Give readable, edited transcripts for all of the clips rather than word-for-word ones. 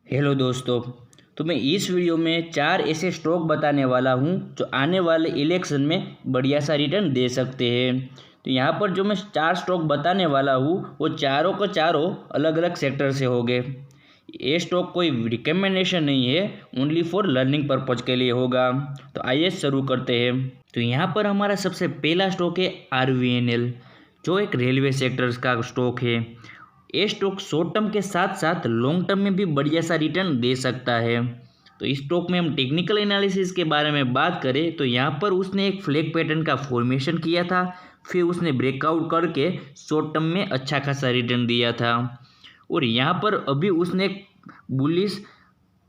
Hello दोस्तों। तो मैं इस वीडियो में 4 ऐसे स्टॉक बताने वाला हूं जो आने वाले इलेक्शन में बढ़िया सा रिटर्न दे सकते हैं। तो यहाँ पर जो मैं 4 स्टॉक बताने वाला हूँ वो चारों के चारों अलग अलग सेक्टर से होंगे। ये स्टॉक कोई रिकमेंडेशन नहीं है, ओनली फॉर लर्निंग पर्पज के लिए होगा। तो आइए शुरू करते हैं। तो यहाँ पर हमारा सबसे पहला स्टॉक है RVNL, जो एक रेलवे सेक्टर का स्टॉक है। ये स्टॉक शॉर्ट टर्म के साथ साथ लॉन्ग टर्म में भी बढ़िया सा रिटर्न दे सकता है। तो इस स्टॉक में हम टेक्निकल एनालिसिस के बारे में बात करें तो यहाँ पर उसने एक फ्लैग पैटर्न का फॉर्मेशन किया था, फिर उसने ब्रेकआउट करके शॉर्ट टर्म में अच्छा खासा रिटर्न दिया था और यहाँ पर अभी उसने एक बुलिश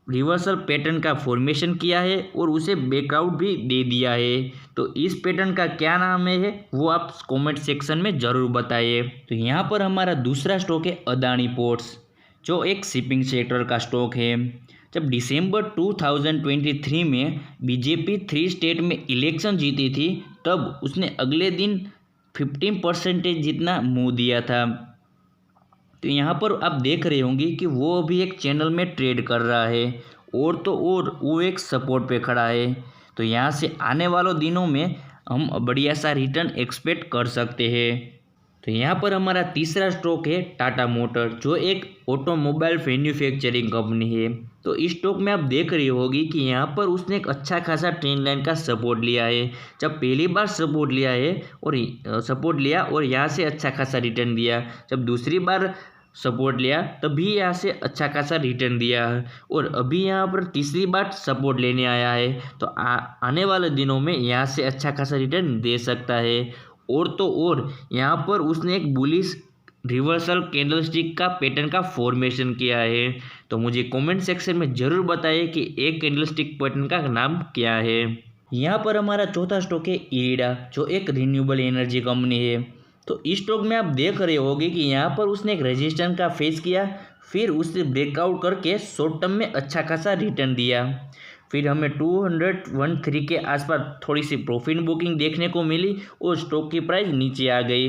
रिवर्सल पैटर्न का फॉर्मेशन किया है और उसे ब्रेकआउट भी दे दिया है। तो इस पैटर्न का क्या नाम है वो आप कमेंट सेक्शन में ज़रूर बताइए। तो यहाँ पर हमारा दूसरा स्टॉक है अदानी पोर्ट्स, जो एक शिपिंग सेक्टर का स्टॉक है। जब दिसंबर 2023 में बीजेपी 3 स्टेट में इलेक्शन जीती थी तब उसने अगले दिन 15% जितना मुँह दिया था। तो यहाँ पर आप देख रहे होंगे कि वो अभी एक चैनल में ट्रेड कर रहा है और तो और वो एक सपोर्ट पे खड़ा है। तो यहाँ से आने वालों दिनों में हम बढ़िया सा रिटर्न एक्सपेक्ट कर सकते हैं। तो यहाँ पर हमारा तीसरा स्टॉक है टाटा मोटर, जो एक ऑटोमोबाइल मैन्युफैक्चरिंग कंपनी है। तो इस स्टॉक में आप देख रही होगी कि यहाँ पर उसने एक अच्छा खासा ट्रेंड लाइन का सपोर्ट लिया है। जब पहली बार सपोर्ट लिया है और यहाँ से अच्छा खासा रिटर्न दिया, जब दूसरी बार सपोर्ट लिया तभी यहाँ से अच्छा खासा रिटर्न दिया है और अभी यहाँ पर तीसरी बार सपोर्ट लेने आया है। तो आने वाले दिनों में यहाँ से अच्छा खासा रिटर्न दे सकता है और तो और यहाँ पर उसने एक बुलिश रिवर्सल कैंडलस्टिक का पैटर्न का फॉर्मेशन किया है। तो मुझे कमेंट सेक्शन में ज़रूर बताइए कि एक कैंडलस्टिक पैटर्न का नाम क्या है। यहाँ पर हमारा चौथा स्टॉक है इरिडा, जो एक रिन्यूएबल एनर्जी कंपनी है। तो इस स्टॉक में आप देख रहे होंगे कि यहाँ पर उसने एक रेजिस्टेंस का फेस किया, फिर उससे ब्रेकआउट करके शॉर्ट टर्म में अच्छा खासा रिटर्न दिया। फिर हमें 213 के आसपास थोड़ी सी प्रॉफिट बुकिंग देखने को मिली और स्टॉक की प्राइस नीचे आ गई।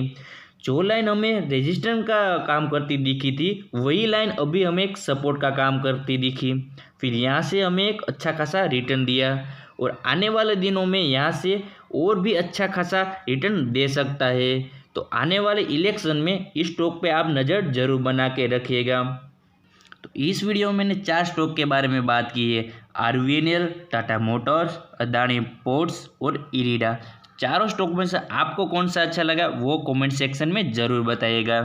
जो लाइन हमें रेजिस्टेंस का काम करती दिखी थी वही लाइन अभी हमें एक सपोर्ट का काम करती दिखी। फिर यहाँ से हमें एक अच्छा खासा रिटर्न दिया और आने वाले दिनों में यहाँ से और भी अच्छा खासा रिटर्न दे सकता है। तो आने वाले इलेक्शन में इस स्टॉक पे आप नज़र जरूर बना के रखिएगा। तो इस वीडियो में मैंने 4 स्टॉक के बारे में बात की है, RVNL, Tata Motors, Adani ports और इरिडा। चारों स्टॉक में से आपको कौन सा अच्छा लगा वो कमेंट सेक्शन में ज़रूर बताइएगा।